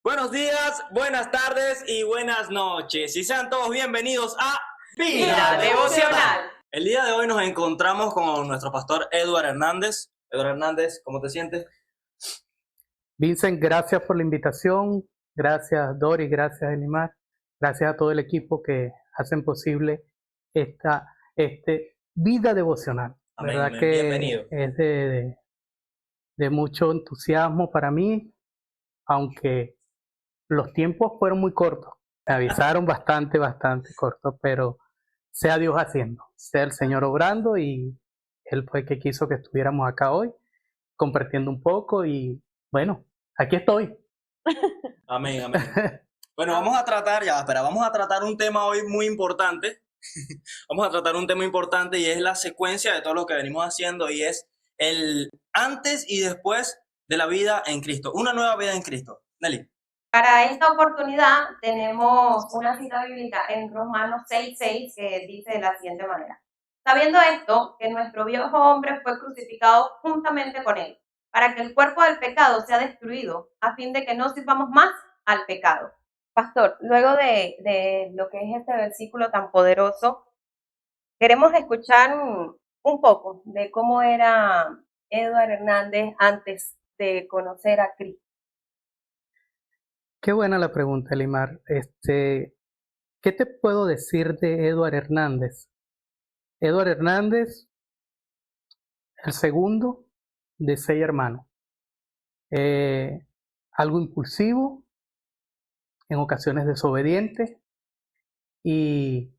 Buenos días, buenas tardes y buenas noches. Y sean todos bienvenidos a Vida Devocional. El día de hoy nos encontramos con nuestro pastor Edward Hernández. Edward Hernández, ¿cómo te sientes? Vincent, gracias por la invitación. Gracias, Dori, gracias, Elimar. Gracias a todo el equipo que hacen posible esta vida devocional. Amén, ¿Verdad amén. que Bienvenido. es de mucho entusiasmo para mí, aunque los tiempos fueron muy cortos. Me avisaron bastante cortos, pero sea Dios haciendo, sea el Señor obrando, y Él fue el que quiso que estuviéramos acá hoy, compartiendo un poco, y bueno, aquí estoy. Amén, amén. Bueno, vamos a tratar un tema hoy muy importante. Vamos a tratar un tema importante y es la secuencia de todo lo que venimos haciendo, y es el antes y después de la vida en Cristo, una nueva vida en Cristo. Nelly. Para esta oportunidad tenemos una cita bíblica en Romanos 6:6 que dice de la siguiente manera: sabiendo esto, que nuestro viejo hombre fue crucificado juntamente con él, para que el cuerpo del pecado sea destruido, a fin de que no sirvamos más al pecado. Pastor, luego de lo que es este versículo tan poderoso, queremos escuchar un poco de cómo era Edward Hernández antes de conocer a Cristo. Qué buena la pregunta, Elimar. ¿Qué te puedo decir de Edward Hernández? Edward Hernández, el segundo de 6 hermanos. Algo impulsivo, en ocasiones desobediente. Y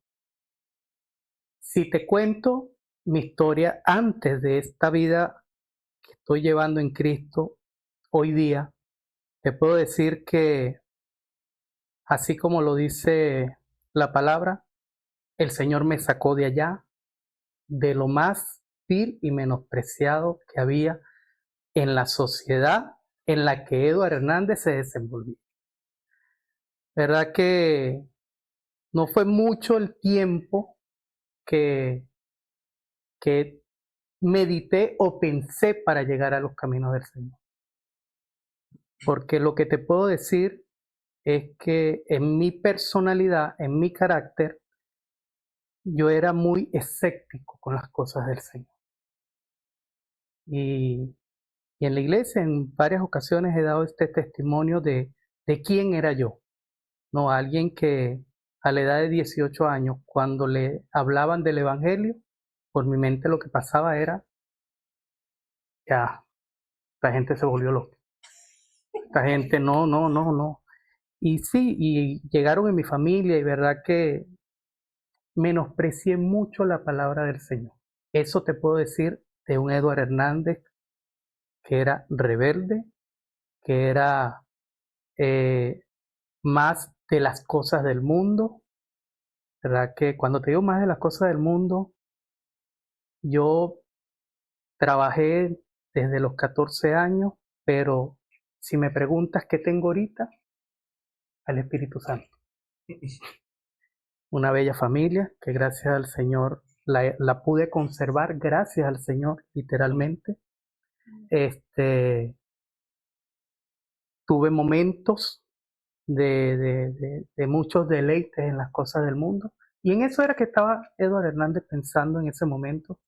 si te cuento mi historia antes de esta vida que estoy llevando en Cristo hoy día, te puedo decir que, así como lo dice la palabra, el Señor me sacó de allá, de lo más vil y menospreciado que había en la sociedad en la que Edward Hernández se desenvolvía. ¿Verdad que no fue mucho el tiempo que medité o pensé para llegar a los caminos del Señor? Porque lo que te puedo decir es que en mi personalidad, en mi carácter, yo era muy escéptico con las cosas del Señor. Y en la iglesia en varias ocasiones he dado este testimonio de quién era yo. No, alguien que a la edad de 18 años, cuando le hablaban del Evangelio, por mi mente lo que pasaba era, ya, esta gente se volvió loca. Esta gente no. Y sí, y llegaron en mi familia, y verdad que menosprecié mucho la palabra del Señor. Eso te puedo decir de un Edward Hernández que era rebelde, que era más de las cosas del mundo. ¿Verdad que cuando te digo más de las cosas del mundo, yo trabajé desde los 14 años, pero si me preguntas qué tengo ahorita, al Espíritu Santo. Una bella familia que gracias al Señor la pude conservar, gracias al Señor, literalmente. Tuve momentos de muchos deleites en las cosas del mundo, y en eso era que estaba Edward Hernández pensando en ese momento.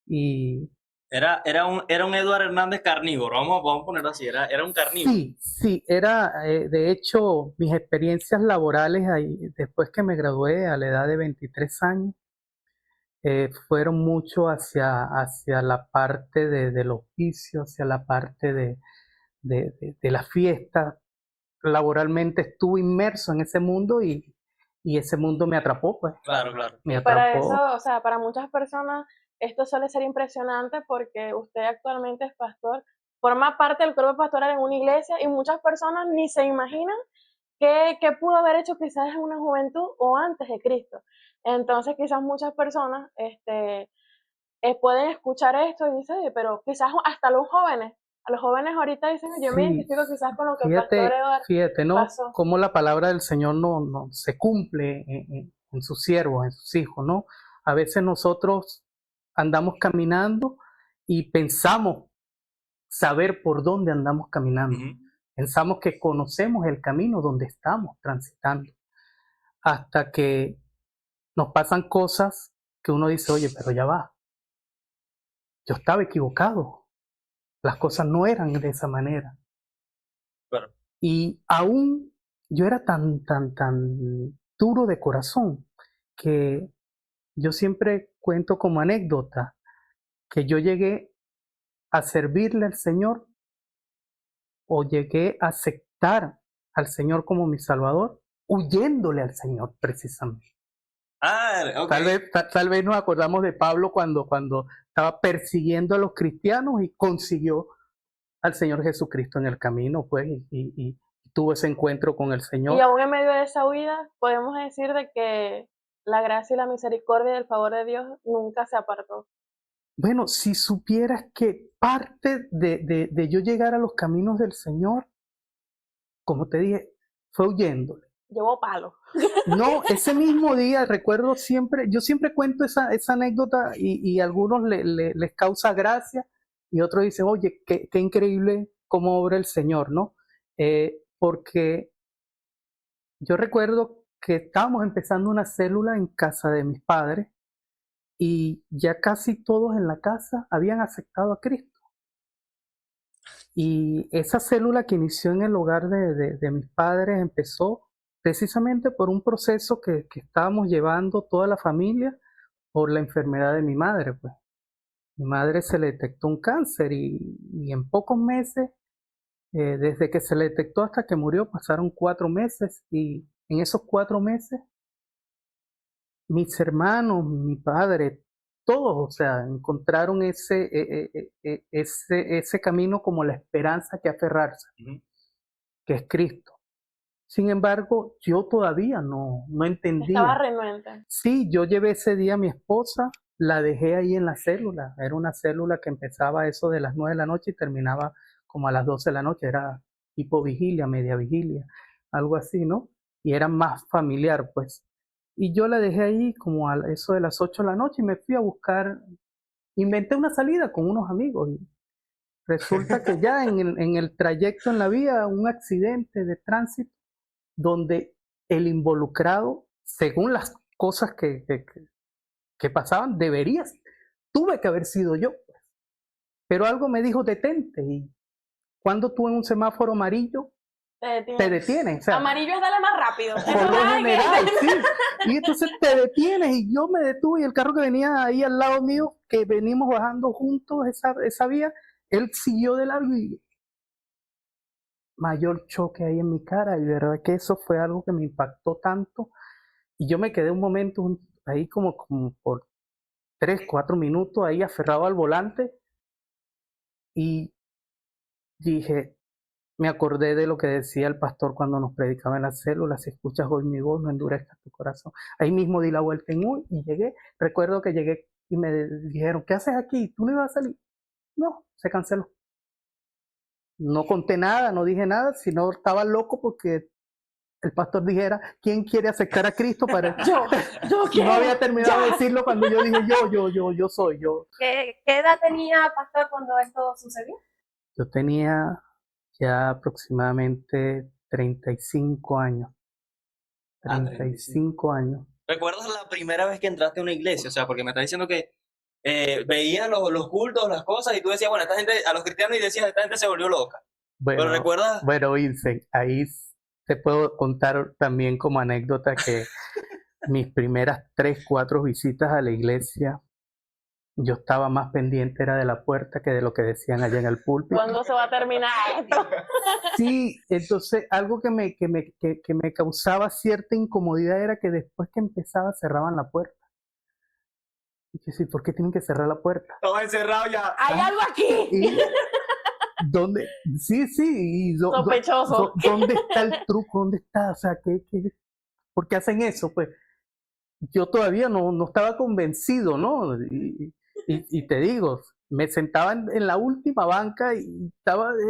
Y Era un Edward Hernández carnívoro, vamos a ponerlo así, era un carnívoro. Sí, era, de hecho, mis experiencias laborales ahí, después que me gradué a la edad de 23 años, fueron mucho hacia la parte del oficio, hacia la parte de la fiesta. Laboralmente estuve inmerso en ese mundo, y ese mundo me atrapó, pues. Claro. Me Y para atrapó. eso, o sea, para muchas personas esto suele ser impresionante porque usted actualmente es pastor, forma parte del cuerpo pastoral en una iglesia, y muchas personas ni se imaginan qué pudo haber hecho quizás en una juventud o antes de Cristo. Entonces quizás muchas personas pueden escuchar esto y dicen, "Oye, pero quizás hasta a los jóvenes ahorita dicen, yo me Sí, identifico quizás con lo que el pastor Eduardo fíjate, ¿no? pasó". Cómo la palabra del Señor no se cumple en sus siervos, en sus hijos, ¿no? A veces nosotros andamos caminando y pensamos saber por dónde andamos caminando. Uh-huh. Pensamos que conocemos el camino donde estamos transitando, hasta que nos pasan cosas que uno dice, oye, pero ya va, yo estaba equivocado, las cosas no eran de esa manera. Claro. Y aún yo era tan duro de corazón que yo siempre cuento como anécdota que yo llegué a servirle al Señor o llegué a aceptar al Señor como mi Salvador, huyéndole al Señor precisamente. Ok. Tal vez nos acordamos de Pablo cuando estaba persiguiendo a los cristianos y consiguió al Señor Jesucristo en el camino, pues, y tuvo ese encuentro con el Señor. Y aún en medio de esa huida, podemos decir de que la gracia y la misericordia y el favor de Dios nunca se apartó. Bueno, si supieras que parte de yo llegar a los caminos del Señor, como te dije, fue huyéndole. Llevó palo. No, ese mismo día recuerdo siempre, yo siempre cuento esa anécdota y a algunos les causa gracia y otros dicen, oye, qué increíble cómo obra el Señor, ¿no? Porque yo recuerdo que estábamos empezando una célula en casa de mis padres y ya casi todos en la casa habían aceptado a Cristo. Y esa célula que inició en el hogar de mis padres empezó precisamente por un proceso que estábamos llevando toda la familia por la enfermedad de mi madre. Pues. Mi madre se le detectó un cáncer y en pocos meses, desde que se le detectó hasta que murió, pasaron 4 meses y en esos 4 meses mis hermanos, mi padre, todos, o sea, encontraron ese camino como la esperanza que aferrarse, que es Cristo. Sin embargo, yo todavía no entendía. Estaba renuente. Sí, yo llevé ese día a mi esposa, la dejé ahí en la célula. Era una célula que empezaba eso de las 9 de la noche y terminaba como a las 12 de la noche. Era tipo vigilia, media vigilia, algo así, ¿no? Y era más familiar, pues. Y yo la dejé ahí como a eso de las 8 de la noche y me fui a buscar, inventé una salida con unos amigos. Y resulta que ya en el trayecto en la vía, un accidente de tránsito donde el involucrado, según las cosas que pasaban, tuve que haber sido yo. Pero algo me dijo, detente. Y cuando tú en un semáforo amarillo, te detienes. O sea, amarillo es darle más rápido. Por lo general, sí. Y entonces te detienes y yo me detuve y el carro que venía ahí al lado mío, que venimos bajando juntos esa vía, él siguió de largo y mayor choque ahí en mi cara y de verdad que eso fue algo que me impactó tanto y yo me quedé un momento ahí como por 3-4 minutos ahí aferrado al volante y dije, me acordé de lo que decía el pastor cuando nos predicaba en las células, si escuchas hoy mi voz, no endurezcas tu corazón. Ahí mismo di la vuelta en U y llegué, recuerdo que llegué y me dijeron, ¿qué haces aquí? ¿Tú no ibas a salir? No, se canceló. No conté nada, no dije nada, sino estaba loco porque el pastor dijera, ¿quién quiere aceptar a Cristo? Para yo no había terminado de decirlo cuando yo dije yo soy yo. ¿Qué edad tenía Pastor cuando esto sucedió? Yo tenía ya aproximadamente 35 años. 35 años. ¿Recuerdas la primera vez que entraste a una iglesia? O sea, porque me estás diciendo que veían los cultos, las cosas, y tú decías, bueno, esta gente, a los cristianos, y decías, esta gente se volvió loca. Bueno, pero recuerdas. Bueno, Vincent, ahí te puedo contar también como anécdota que mis primeras 3-4 visitas a la iglesia, yo estaba más pendiente era de la puerta que de lo que decían allá en el púlpito. ¿Cuándo se va a terminar esto? Sí, entonces algo que me causaba cierta incomodidad era que después que empezaba cerraban la puerta. Y yo decía, ¿por qué tienen que cerrar la puerta? Estaba encerrado ya. ¡Hay algo aquí! ¿Y dónde? Sí. Sospechoso. ¿Dónde está el truco? ¿Dónde está? O sea, ¿por qué hacen eso? Pues yo todavía no estaba convencido, ¿no? Y te digo, me sentaba en la última banca y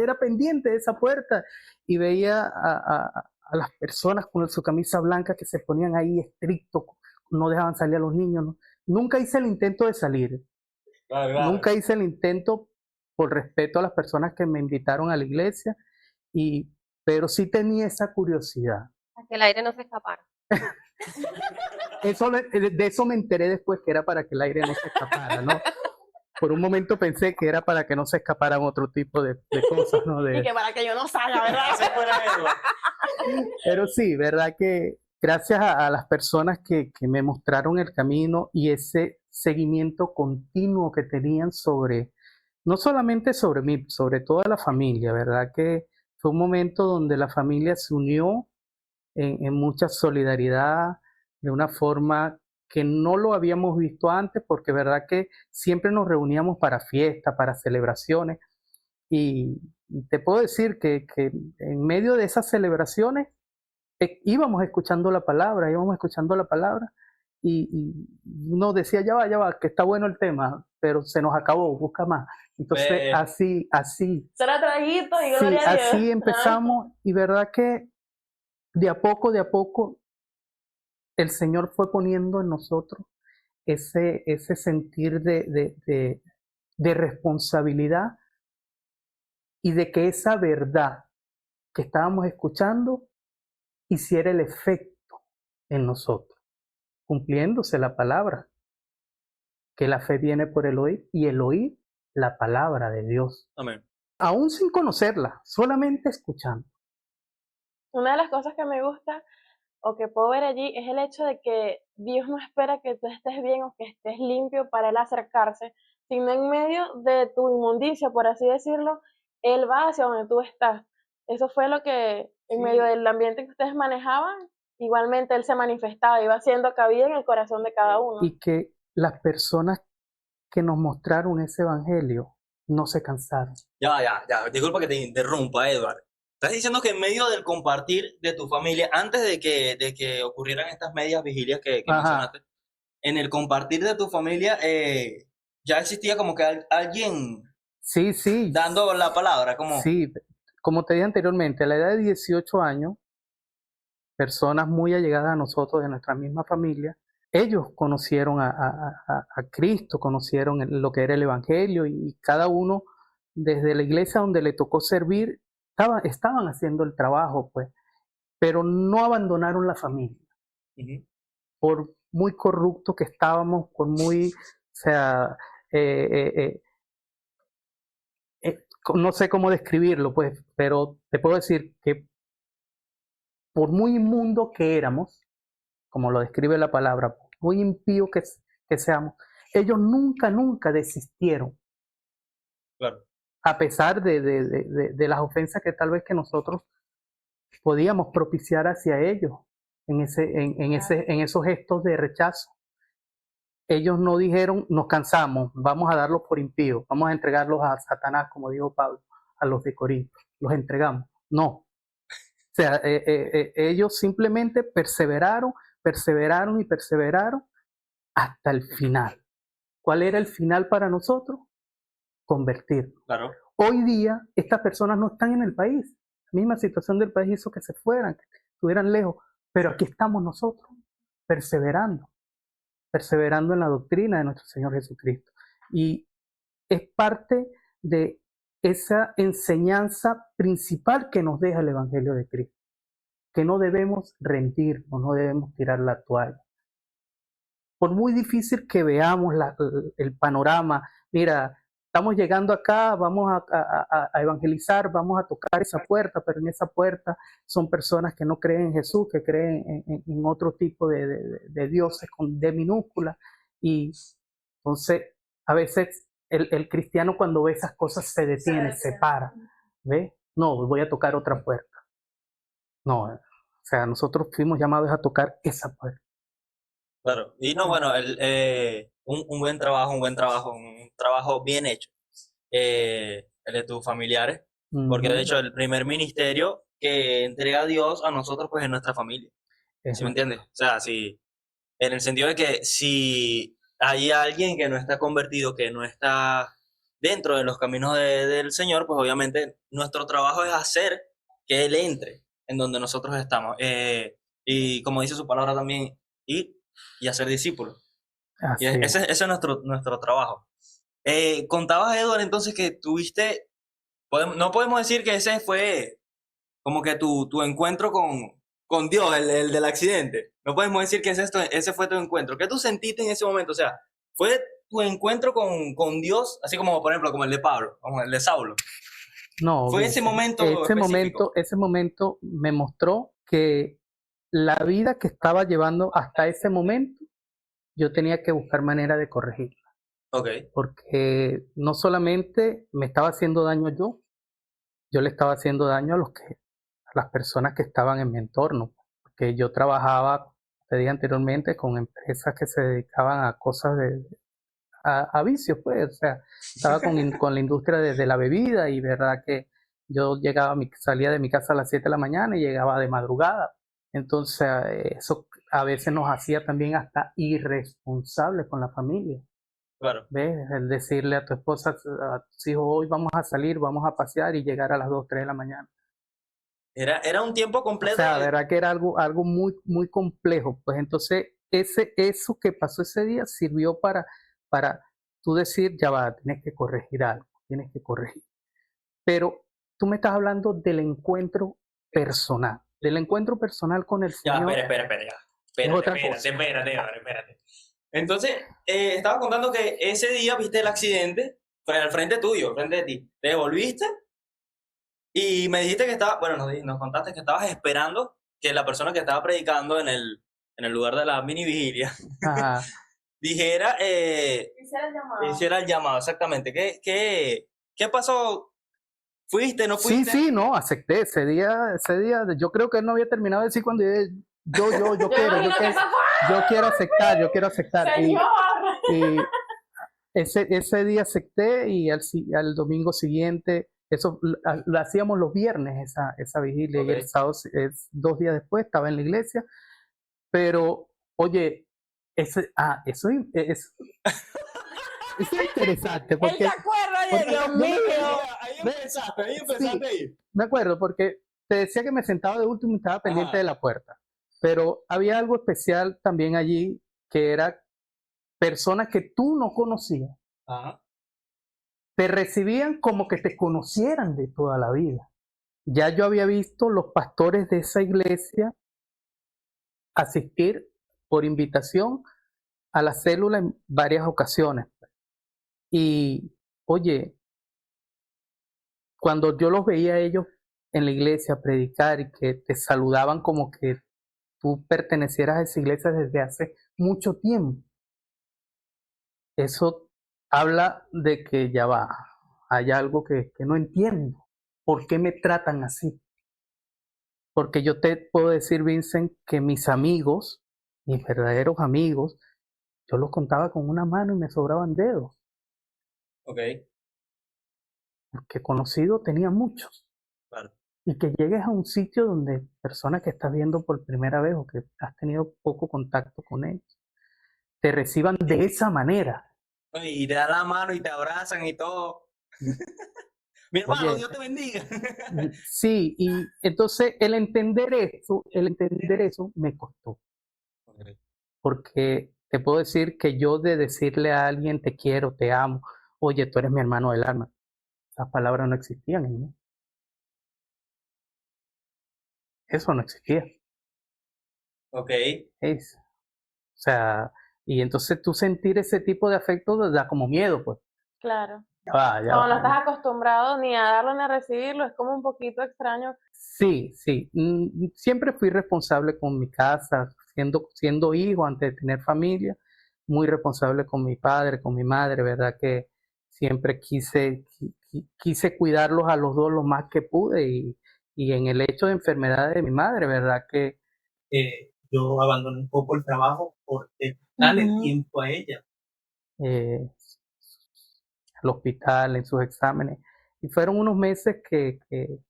era pendiente de esa puerta y veía a las personas con su camisa blanca que se ponían ahí estrictos, no dejaban salir a los niños, ¿no? Nunca hice el intento de salir. Claro. Nunca hice el intento por respeto a las personas que me invitaron a la iglesia y pero sí tenía esa curiosidad. Para que el aire no se escapara. De eso me enteré después, que era para que el aire no se escapara, ¿no? Por un momento pensé que era para que no se escaparan otro tipo de cosas, ¿no? Y que para que yo no salga, ¿verdad? Ese fuera Edward. Pero sí, verdad que gracias a las personas que me mostraron el camino y ese seguimiento continuo que tenían sobre, no solamente sobre mí, sobre toda la familia, verdad que fue un momento donde la familia se unió en mucha solidaridad, de una forma que no lo habíamos visto antes, porque verdad que siempre nos reuníamos para fiestas, para celebraciones, y te puedo decir que en medio de esas celebraciones íbamos escuchando la palabra, y uno decía, ya va, que está bueno el tema, pero se nos acabó, busca más. Entonces, Ve. así, Será traguito y sí, gloria a Dios. así empezamos, y verdad que de a poco, el Señor fue poniendo en nosotros ese sentir de responsabilidad y de que esa verdad que estábamos escuchando hiciera el efecto en nosotros, cumpliéndose la palabra, que la fe viene por el oír y el oír la palabra de Dios, Amén. aún sin conocerla, solamente escuchando. Una de las cosas que me gusta o que puedo ver allí es el hecho de que Dios no espera que tú estés bien o que estés limpio para Él acercarse, sino en medio de tu inmundicia, por así decirlo, Él va hacia donde tú estás. Eso fue lo que en medio del ambiente que ustedes manejaban, igualmente Él se manifestaba, iba haciendo cabida en el corazón de cada uno. Y que las personas que nos mostraron ese evangelio no se cansaron. Ya. Disculpa que te interrumpa, Edward. Estás diciendo que en medio del compartir de tu familia, antes de que ocurrieran estas medias vigilias que Ajá. mencionaste, en el compartir de tu familia ya existía como que alguien Sí, dando la palabra, como... sí, como te dije anteriormente, a la edad de 18 años, personas muy allegadas a nosotros, de nuestra misma familia, ellos conocieron a Cristo, conocieron lo que era el Evangelio, y cada uno desde la iglesia donde le tocó servir, estaban haciendo el trabajo, pues, pero no abandonaron la familia. Ujú. Por muy corrupto que estábamos, por muy, o sea, no sé cómo describirlo, pues, pero te puedo decir que por muy inmundo que éramos, como lo describe la palabra, muy impío que seamos, ellos nunca desistieron, Claro. a pesar de las ofensas que tal vez que nosotros podíamos propiciar hacia ellos en esos gestos de rechazo. Ellos no dijeron, nos cansamos, vamos a darlos por impíos, vamos a entregarlos a Satanás, como dijo Pablo a los de Corinto, los entregamos. No. O sea, ellos simplemente perseveraron hasta el final. ¿Cuál era el final para nosotros? Convertirnos. Claro. Hoy día, estas personas no están en el país. La misma situación del país hizo que se fueran, que estuvieran lejos, pero aquí estamos nosotros, perseverando en la doctrina de nuestro Señor Jesucristo. Y es parte de esa enseñanza principal que nos deja el Evangelio de Cristo, que no debemos rendirnos, no debemos tirar la toalla. Por muy difícil que veamos el panorama, mira, estamos llegando acá, vamos a evangelizar, vamos a tocar esa puerta, pero en esa puerta son personas que no creen en Jesús, que creen en otro tipo de dioses con D minúscula. Y entonces, a veces el cristiano, cuando ve esas cosas, se detiene, se para. ¿Ve? No, voy a tocar otra puerta. No, o sea, nosotros fuimos llamados a tocar esa puerta. Claro. Y no, bueno, un buen trabajo, un trabajo bien hecho. El de tus familiares, porque de hecho el primer ministerio que entrega a Dios a nosotros, pues es nuestra familia. ¿Sí me entiendes? O sea, si, en el sentido de que si hay alguien que no está convertido, que no está dentro de los caminos del Señor, pues obviamente nuestro trabajo es hacer que Él entre en donde nosotros estamos. Y como dice su palabra también, ir y hacer discípulos. Así Y es. ese es nuestro trabajo. Contabas, Edward, entonces que tuviste, no podemos decir que ese fue como que tu encuentro con Dios, el del accidente. No podemos decir que ese fue tu encuentro. ¿Qué tú sentiste en ese momento? O sea, ¿fue tu encuentro con Dios, así como, por ejemplo, como el de Pablo, como el de Saulo? No, ¿Fue ese Vincent, momento específico? ese momento me mostró que la vida que estaba llevando hasta ese momento, yo tenía que buscar manera de corregirla, Ok, porque no solamente me estaba haciendo daño yo le estaba haciendo daño a las personas que estaban en mi entorno, porque yo trabajaba, te dije anteriormente, con empresas que se dedicaban a cosas a vicios, pues, o sea, estaba con la industria de la bebida y verdad que yo salía de mi casa a las 7 de la mañana y llegaba de madrugada. Entonces, eso a veces nos hacía también hasta irresponsables con la familia. claro. ¿Ves? El decirle a tu esposa, a tus hijos, hoy vamos a salir, vamos a pasear y llegar a las 2, 3 de la mañana. Era un tiempo O completo sea, de... verdad que era algo muy, muy complejo. Pues entonces, eso que pasó ese día sirvió para tú decir, ya va, tienes que corregir algo, tienes que corregir. Pero tú me estás hablando del encuentro personal con el Ya, Señor espera, ya. es otra cosa. Espérate. Entonces, estaba contando que ese día viste el accidente al frente tuyo, al frente de ti. Te devolviste y me dijiste que estaba, bueno, nos contaste que estabas esperando que la persona que estaba predicando en el lugar de la mini vigilia Ajá. dijera, Hiciera el llamado. hiciera el llamado, exactamente. ¿Qué pasó? ¿Fuiste, no Sí, fuiste? sí, no, acepté ese día, yo creo que él no había terminado de decir cuando yo Yo quiero, imagino que eso fue, yo quiero aceptar. señor. Y ese día acepté y al domingo siguiente, eso lo hacíamos los viernes, esa vigilia, y el Ok. sábado, 2 días después, estaba en la iglesia, pero, oye, eso es interesante, Él se acuerda de porque Dios yo me mío. Ahí empezaste ahí. me acuerdo, porque te decía que me sentaba de último y estaba pendiente Ajá. de la puerta, pero había algo especial también allí, que era personas que tú no conocías, Ajá. te recibían como que te conocieran de toda la vida. Ya yo había visto los pastores de esa iglesia asistir por invitación a la célula en varias ocasiones. Y, oye, cuando yo los veía a ellos en la iglesia predicar y que te saludaban como que tú pertenecieras a esa iglesia desde hace mucho tiempo, eso habla de que ya va, hay algo que no entiendo. ¿Por qué me tratan así? Porque yo te puedo decir, Vincent, que mis amigos, mis verdaderos amigos, yo los contaba con una mano y me sobraban dedos, Ok, porque conocido tenía muchos. claro. Y que llegues a un sitio donde personas que estás viendo por primera vez o que has tenido poco contacto con ellos, te reciban de esa manera. Y te dan la mano y te abrazan y todo. Mi hermano, Oye, Dios te bendiga. sí, y entonces el entender eso me costó, porque te puedo decir que yo de decirle a alguien te quiero, te amo, oye, tú eres mi hermano del alma, esas palabras no existían en mí, eso no existía. Ok. O sea, y entonces tú sentir ese tipo de afecto te da como miedo, pues. Claro. Ya Como no va. estás acostumbrado ni a darlo ni a recibirlo, es como un poquito extraño. Sí, sí. Siempre fui responsable con mi casa, siendo hijo antes de tener familia, muy responsable con mi padre, con mi madre, ¿verdad? Que siempre quise cuidarlos a los dos lo más que pude y en el hecho de enfermedad de mi madre, ¿verdad? Que yo abandoné un poco el trabajo porque darle tiempo a ella. Al hospital, en sus exámenes. Y fueron unos meses en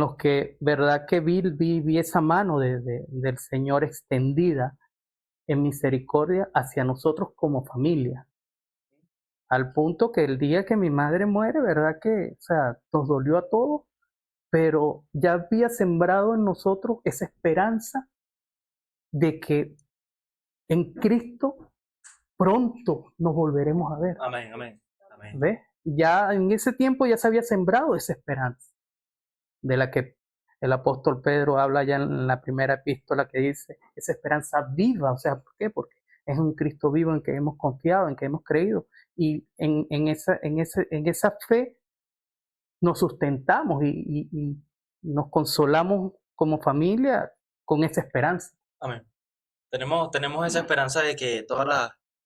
los que, verdad que vi esa mano del Señor extendida en misericordia hacia nosotros como familia. Al punto que el día que mi madre muere, verdad que, o sea, nos dolió a todos, pero ya había sembrado en nosotros esa esperanza de que en Cristo pronto nos volveremos a ver. Amén, amén, amén. ¿Ves? Ya en ese tiempo ya se había sembrado esa esperanza, de la que El apóstol Pedro habla ya en la primera epístola que dice, esa esperanza viva, o sea, ¿por qué? Porque es un Cristo vivo en que hemos confiado, en que hemos creído, y en esa fe nos sustentamos y nos consolamos como familia con esa esperanza. Amén. Tenemos esa esperanza de que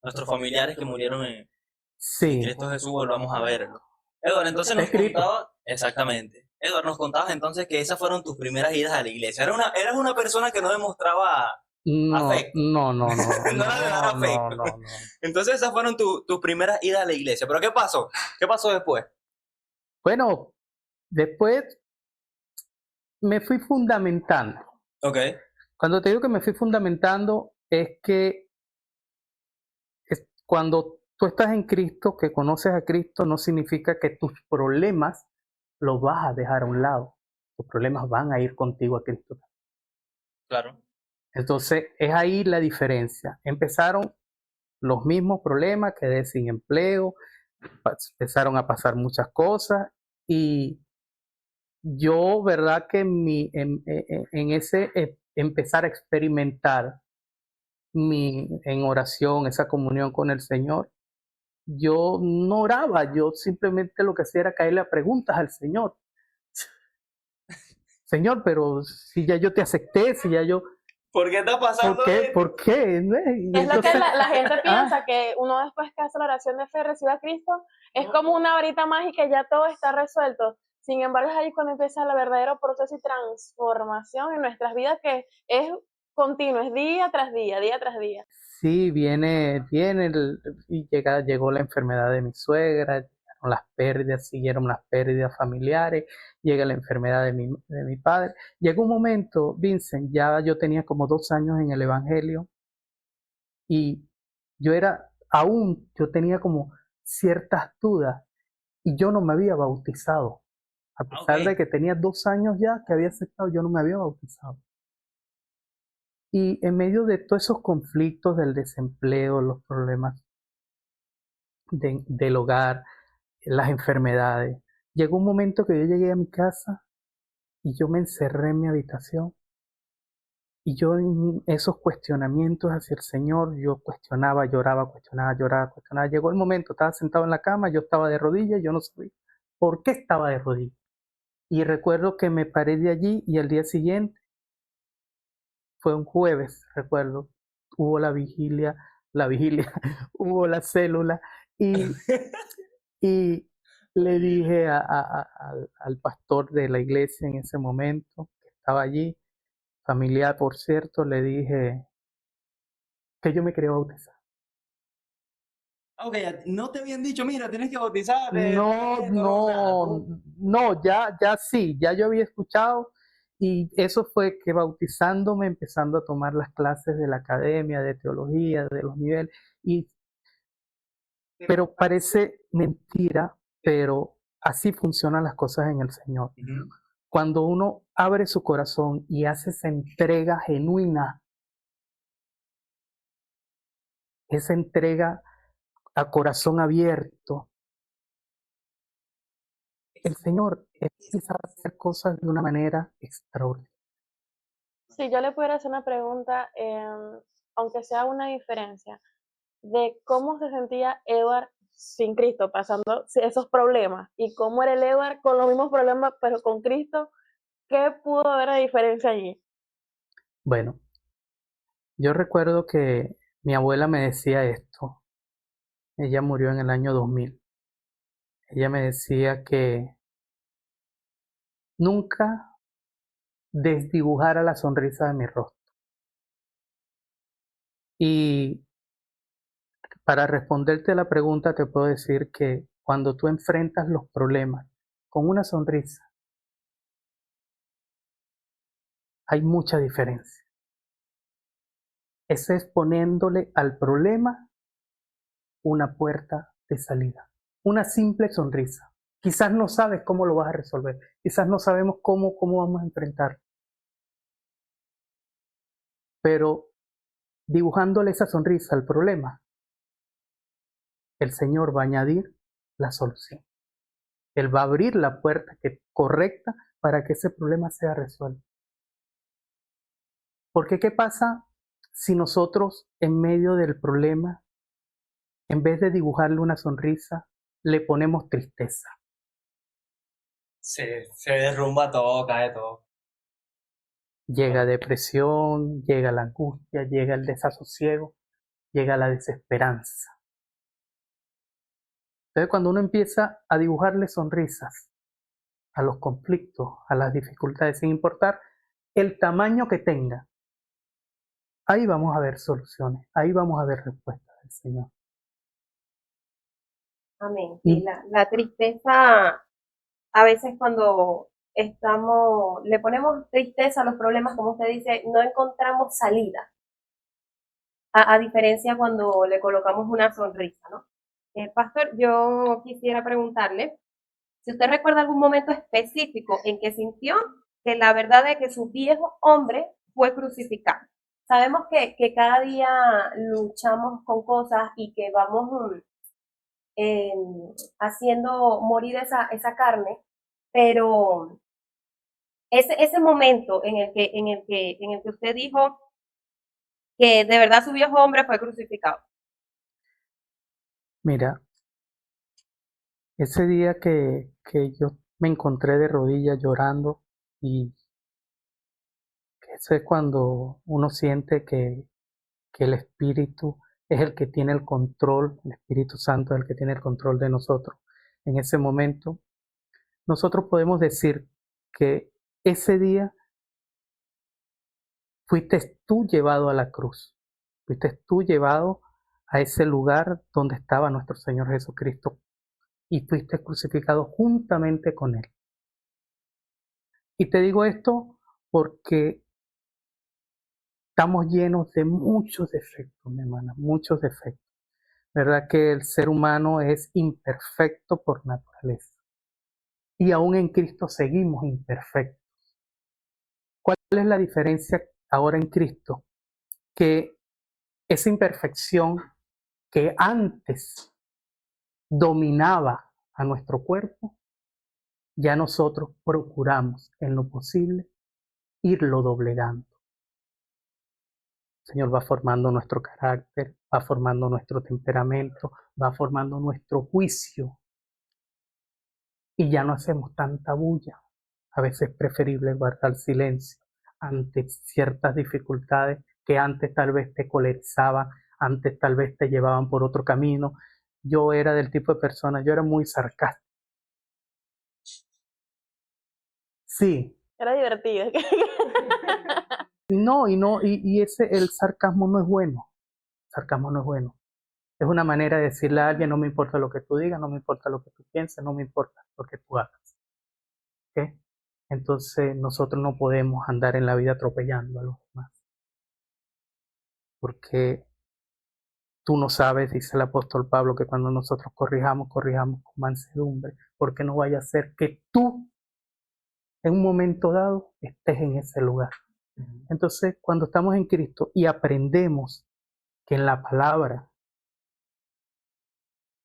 nuestros familiares que murieron en Sí, Cristo Jesús volvamos a verlo. Edward, entonces nos Está escrito. contabas, exactamente. Edward, nos contabas entonces que esas fueron tus primeras idas a la iglesia. Eras una persona que no demostraba no, afecto. no, no, no, No era de dar afecto. no. Entonces esas fueron tus primeras idas a la iglesia. Pero ¿qué pasó? ¿Qué pasó después? Bueno, después me fui fundamentando. Ok. Cuando te digo que me fui fundamentando, es que cuando tú estás en Cristo, que conoces a Cristo, no significa que tus problemas los vas a dejar a un lado. Tus problemas van a ir contigo a Cristo. Claro. Entonces, es ahí la diferencia. Empezaron los mismos problemas, quedé sin empleo, empezaron a pasar muchas cosas y yo, verdad que en ese empezar a experimentar en oración, esa comunión con el Señor, yo no oraba, yo simplemente lo que hacía era caerle a preguntas al Señor. Señor, pero si ya yo te acepté, si ya yo... ¿Por qué está pasando ¿Por qué? esto? ¿Por qué? Y Es lo que entonces- la gente piensa, que uno después que hace la oración de fe y recibe a Cristo, es como una varita mágica y ya todo está resuelto. Sin embargo, es ahí cuando empieza el verdadero proceso y transformación en nuestras vidas, que es continuo, es día tras día, día tras día. Sí, viene y llegó la enfermedad de mi suegra, llegaron las pérdidas, siguieron las pérdidas familiares, llega la enfermedad de mi padre. Llegó un momento, Vincent, ya yo tenía como 2 años en el Evangelio y yo tenía como ciertas dudas y yo no me había bautizado. A pesar Ok. de que tenía 2 años ya que había aceptado, yo no me había bautizado. Y en medio de todos esos conflictos del desempleo, los problemas del hogar, las enfermedades, llegó un momento que yo llegué a mi casa y yo me encerré en mi habitación y yo en esos cuestionamientos hacia el Señor, yo cuestionaba, lloraba, cuestionaba, lloraba, cuestionaba. Llegó el momento, estaba sentado en la cama, yo estaba de rodillas, yo no sabía por qué estaba de rodillas. Y recuerdo que me paré de allí y al día siguiente, fue un jueves, recuerdo, hubo la vigilia, hubo la célula y le dije al pastor de la iglesia en ese momento, que estaba allí, familiar por cierto, le dije que yo me quería bautizar. Ok, no te habían dicho, mira, tienes que bautizarte. No, ya sí, ya yo había escuchado y eso fue que bautizándome, empezando a tomar las clases de la academia, de teología, de los niveles, pero parece mentira, pero así funcionan las cosas en el Señor. Ujú. Cuando uno abre su corazón y hace esa entrega genuina, esa entrega a corazón abierto, el Señor empieza a hacer cosas de una manera extraordinaria. Si yo le pudiera hacer una pregunta, aunque sea una diferencia, de cómo se sentía Edward sin Cristo, pasando esos problemas, y cómo era el Edward con los mismos problemas, pero con Cristo, ¿qué pudo haber de diferencia allí? Bueno, yo recuerdo que mi abuela me decía esto. Ella murió en el año 2000. Ella me decía que nunca desdibujara la sonrisa de mi rostro. Y para responderte a la pregunta te puedo decir que cuando tú enfrentas los problemas con una sonrisa, hay mucha diferencia. Ese es poniéndole al problema una puerta de salida. Una simple sonrisa. Quizás no sabes cómo lo vas a resolver. Quizás no sabemos cómo vamos a enfrentar. Pero dibujándole esa sonrisa al problema, el Señor va a añadir la solución. Él va a abrir la puerta correcta para que ese problema sea resuelto. Porque ¿qué pasa si nosotros en medio del problema, en vez de dibujarle una sonrisa, le ponemos tristeza? Se derrumba todo, cae todo. Llega depresión, llega la angustia, llega el desasosiego, llega la desesperanza. Entonces, cuando uno empieza a dibujarle sonrisas a los conflictos, a las dificultades, sin importar el tamaño que tenga, ahí vamos a ver soluciones, ahí vamos a ver respuestas del Señor. Amén. Y- Y la tristeza, a veces cuando le ponemos tristeza a los problemas, como usted dice, no encontramos salida. A diferencia cuando le colocamos una sonrisa, ¿no? Pastor, yo quisiera preguntarle si usted recuerda algún momento específico en que sintió que la verdad es que su viejo hombre fue crucificado. Sabemos que cada día luchamos con cosas y que vamos eh, haciendo morir esa carne, pero ese momento en el que usted dijo que de verdad su viejo hombre fue crucificado. Mira, ese día que yo me encontré de rodillas llorando, y eso es cuando uno siente que el Espíritu es el que tiene el control, el Espíritu Santo es el que tiene el control de nosotros. En ese momento, nosotros podemos decir que ese día fuiste tú llevado a la cruz, fuiste tú llevado a ese lugar donde estaba nuestro Señor Jesucristo y fuiste crucificado juntamente con Él. Y te digo esto porque estamos llenos de muchos defectos, mi hermana, muchos defectos. ¿Verdad que el ser humano es imperfecto por naturaleza? Y aún en Cristo seguimos imperfectos. ¿Cuál es la diferencia ahora en Cristo? Que esa imperfección que antes dominaba a nuestro cuerpo, ya nosotros procuramos en lo posible irlo doblegando. El Señor va formando nuestro carácter, va formando nuestro temperamento, va formando nuestro juicio. Y ya no hacemos tanta bulla. A veces es preferible guardar silencio ante ciertas dificultades que antes tal vez te colerizaban, antes tal vez te llevaban por otro camino. Yo era del tipo de persona, yo era muy sarcástico. Sí, Era divertido. no, el sarcasmo no es bueno. El sarcasmo no es bueno. Es una manera de decirle a alguien, no me importa lo que tú digas, no me importa lo que tú pienses, no me importa lo que tú hagas. ¿Okay? Entonces nosotros no podemos andar en la vida atropellando a los demás. Porque tú no sabes, dice el apóstol Pablo, que cuando nosotros corrijamos con mansedumbre, porque no vaya a ser que tú en un momento dado estés en ese lugar. Entonces, cuando estamos en Cristo y aprendemos que en la palabra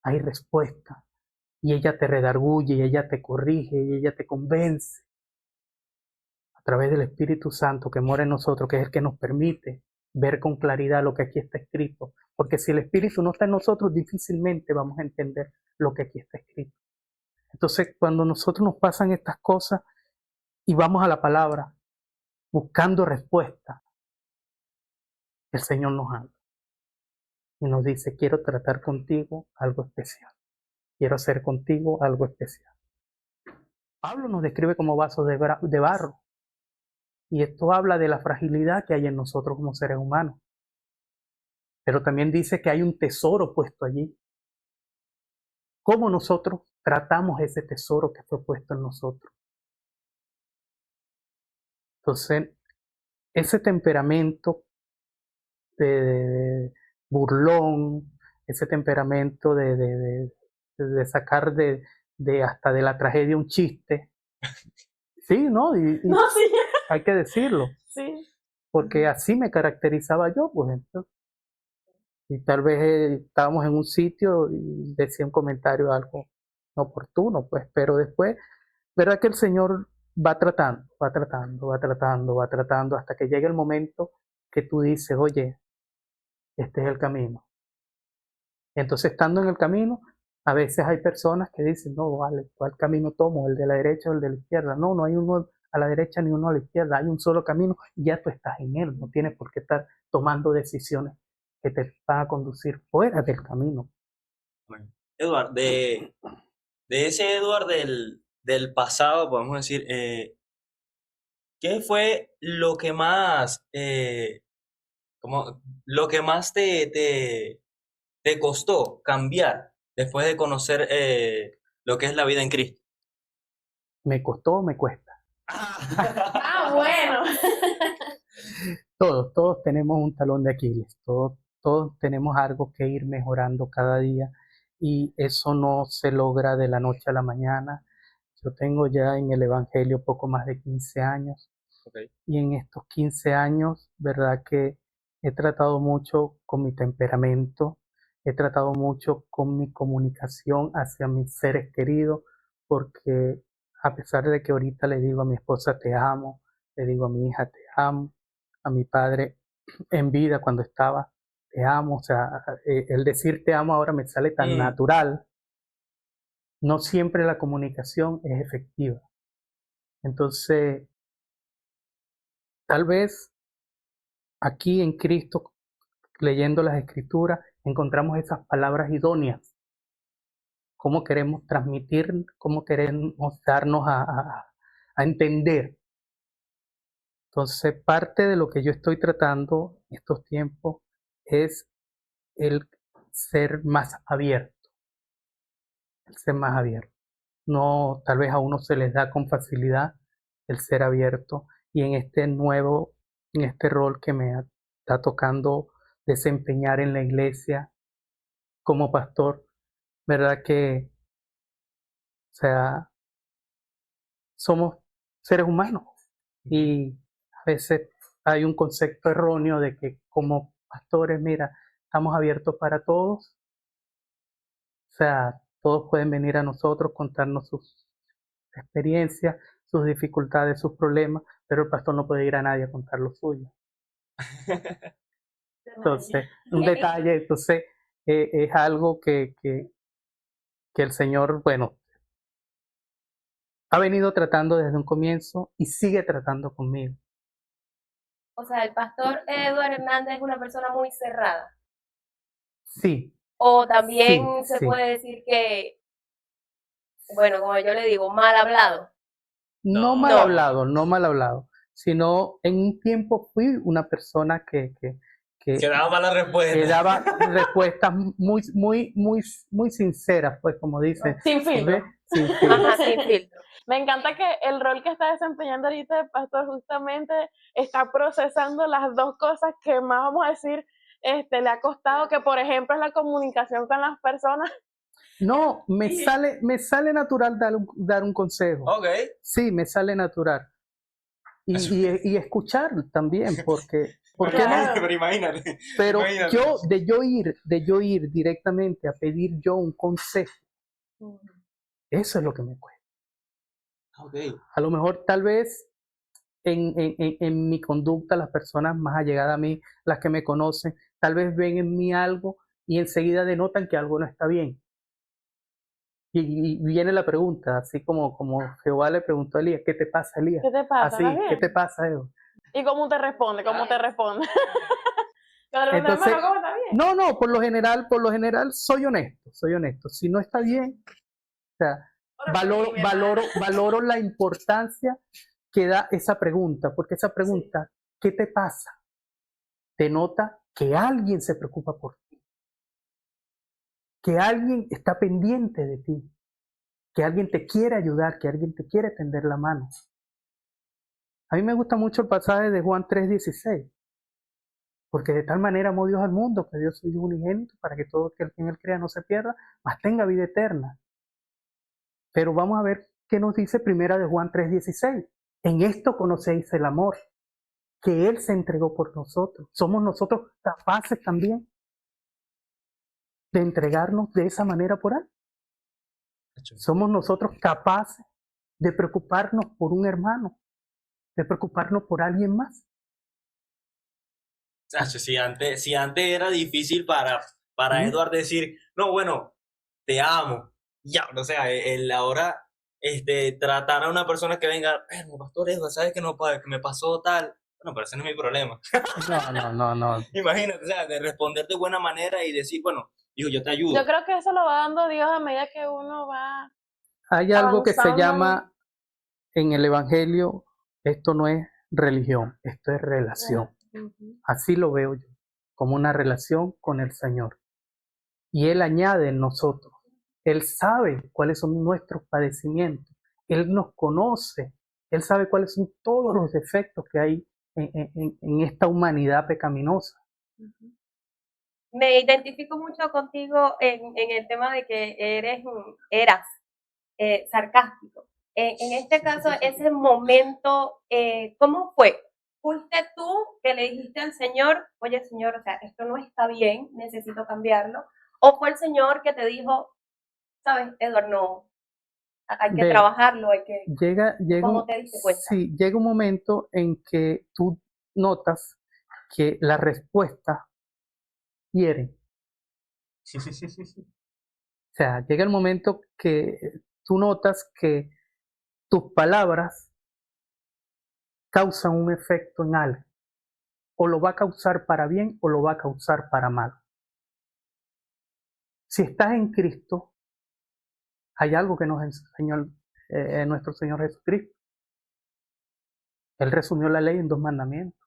hay respuesta, y ella te redarguye, y ella te corrige, y ella te convence, a través del Espíritu Santo que mora en nosotros, que es el que nos permite ver con claridad lo que aquí está escrito. Porque si el Espíritu no está en nosotros, difícilmente vamos a entender lo que aquí está escrito. Entonces, cuando nosotros nos pasan estas cosas y vamos a la palabra buscando respuesta, el Señor nos habla y nos dice, quiero tratar contigo algo especial. Quiero hacer contigo algo especial. Pablo nos describe como vasos de barro. Y esto habla de la fragilidad que hay en nosotros como seres humanos. Pero también dice que hay un tesoro puesto allí. ¿Cómo nosotros tratamos ese tesoro que fue puesto en nosotros? Entonces, ese temperamento de burlón, ese temperamento de sacar hasta de la tragedia un chiste. Sí, ¿no? Y No, sí. hay que decirlo, Sí. porque así me caracterizaba yo, por ejemplo. Y tal vez estábamos en un sitio y decía un comentario algo oportuno, pues, pero después, ¿verdad que el Señor va tratando, va tratando, va tratando, va tratando, hasta que llega el momento que tú dices, oye, este es el camino. Entonces, estando en el camino, a veces hay personas que dicen, no, vale, ¿cuál camino tomo? ¿El de la derecha o el de la izquierda? No, no hay uno a la derecha ni uno a la izquierda, hay un solo camino y ya tú estás en él, no tienes por qué estar tomando decisiones que te van a conducir fuera del camino. Bueno, Edward, de ese Edward del pasado, podemos decir, ¿qué fue lo que más, lo que más te costó cambiar después de conocer lo que es la vida en Cristo? Me costó, me cuesta. Ah, bueno. Todos tenemos un talón de Aquiles, todos tenemos algo que ir mejorando cada día y eso no se logra de la noche a la mañana. Yo tengo ya en el Evangelio poco más de 15 años Okay. y en estos 15 años, verdad que he tratado mucho con mi temperamento, he tratado mucho con mi comunicación hacia mis seres queridos, porque a pesar de que ahorita le digo a mi esposa te amo, le digo a mi hija te amo, a mi padre en vida cuando estaba te amo, o sea, el decir te amo ahora me sale tan natural, no siempre la comunicación es efectiva. Entonces, tal vez aquí en Cristo, leyendo las Escrituras, encontramos esas palabras idóneas. Cómo queremos transmitir, cómo queremos darnos a entender. Entonces, parte de lo que yo estoy tratando en estos tiempos es el ser más abierto. El ser más abierto. No, tal vez a uno se les da con facilidad el ser abierto y en este rol que me está tocando desempeñar en la iglesia como pastor, verdad que, o sea, somos seres humanos y a veces hay un concepto erróneo de que como pastores, mira, estamos abiertos para todos, o sea, todos pueden venir a nosotros, contarnos sus experiencias, sus dificultades, sus problemas, pero el pastor no puede ir a nadie a contar lo suyo. Entonces, un detalle, entonces es algo que el Señor, bueno, ha venido tratando desde un comienzo y sigue tratando conmigo. O sea, el pastor Eduardo Hernández es una persona muy cerrada. Sí. O también sí, se sí. puede decir que, bueno, como yo le digo, mal hablado. No mal hablado, no mal hablado, sino en un tiempo fui una persona que daba mala respuesta. que daba respuestas muy sinceras, pues como dicen. Sin filtro. Sin filtro. Ajá, sin filtro. Me encanta que el rol que está desempeñando ahorita el pastor justamente está procesando las dos cosas que más, vamos a decir, le ha costado, que por ejemplo es la comunicación con las personas. No, me sale natural dar un consejo. Okay. Sí, me sale natural. Y escuchar también, porque Claro. Pero imagínate. pero Imagínate. de yo ir directamente a pedir yo un consejo, eso es lo que me cuesta. Okay. A lo mejor tal vez en mi conducta las personas más allegadas a mí, las que me conocen, tal vez ven en mí algo y enseguida denotan que algo no está bien. Y viene la pregunta, así como Jehová le preguntó a Elías, ¿qué te pasa, Elías? ¿Qué te pasa? Así, ¿Estás bien? ¿qué te pasa, Evo? ¿Y cómo te responde? ¿Cómo te responde? Entonces, ¿cómo está bien? no, por lo general soy honesto. Si no está bien, o sea, valoro la importancia que da esa pregunta, porque esa pregunta, ¿qué te pasa? Denota que alguien se preocupa por ti, que alguien está pendiente de ti, que alguien te quiere ayudar, que alguien te quiere tender la mano. A mí me gusta mucho el pasaje de Juan 3:16, porque de tal manera amó Dios al mundo que Dios su Hijo unigénito para que todo aquel que en él crea no se pierda, mas tenga vida eterna. Pero vamos a ver qué nos dice primera de Juan 3:16. En esto conocéis el amor, que Él se entregó por nosotros. ¿Somos nosotros capaces también de entregarnos de esa manera por Él? ¿Somos nosotros capaces de preocuparnos por un hermano, de preocuparnos por alguien más. Chacho, si antes era difícil para ¿Mm? Edward decir, no, bueno, te amo. Ya, o sea, el ahora tratar a una persona que venga, bueno, pastor Edward, ¿sabes que, no, que me pasó tal? Bueno, pero ese no es mi problema. No. Imagínate, o sea, de responder de buena manera y decir, bueno, hijo, yo te Yo ayudo. creo que eso lo va dando Dios a medida que uno va Hay algo que se avanzando. llama en el Evangelio, esto no es religión, esto es relación. Ujú. Así lo veo yo, como una relación con el Señor. Y Él añade en nosotros. Él sabe cuáles son nuestros padecimientos. Él nos conoce. Él sabe cuáles son todos los defectos que hay en esta humanidad pecaminosa. Me identifico mucho contigo en el tema de que eras sarcástico. En este caso, ese momento, ¿cómo fue? ¿Fuiste tú que le dijiste al Señor, oye Señor, o sea, esto no está bien, necesito cambiarlo? ¿O fue el Señor que te dijo, sabes, Edward, no, hay que Ve, trabajarlo, hay que... llega ¿Cómo te diste cuenta? sí, llega un momento en que tú notas que la respuesta hiere. O sea, llega el momento que tú notas que tus palabras causan un efecto en algo. O lo va a causar para bien o lo va a causar para mal. Si estás en Cristo, hay algo que nos enseñó nuestro Señor Jesucristo. Él resumió la ley en 2 mandamientos.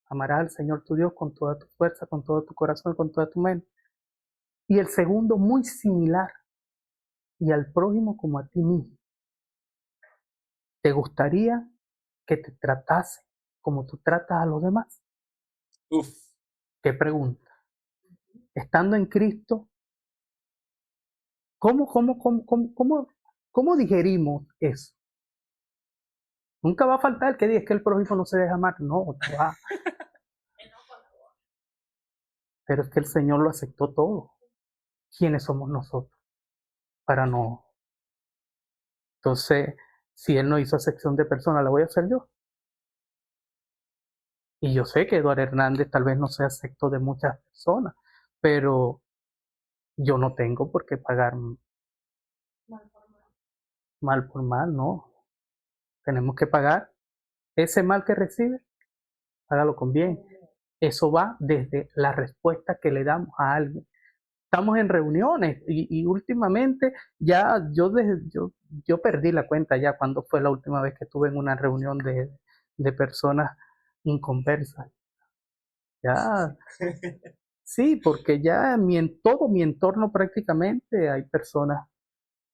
Amarás al Señor tu Dios con toda tu fuerza, con todo tu corazón, con toda tu mente. Y el segundo, muy similar, y al prójimo como a ti mismo. ¿Te gustaría que te tratase como tú tratas a los demás? Uf. ¿Qué pregunta? Estando en Cristo, ¿cómo digerimos eso? Nunca va a faltar el que diga que el prójimo no se deja amar. No va. Pero es que el Señor lo aceptó todo. ¿Quiénes somos nosotros para no? Entonces, si Él no hizo acepción de personas, la voy a hacer yo. Y yo sé que Eduardo Hernández tal vez no sea acepto de muchas personas, pero yo no tengo por qué pagar mal por mal, no. Tenemos que pagar ese mal que recibe, hágalo con bien. Eso va desde la respuesta que le damos a alguien. Estamos en reuniones y últimamente ya yo perdí la cuenta ya cuando fue la última vez que estuve en una reunión de personas inconversas. Ya, sí, porque ya todo mi entorno prácticamente hay personas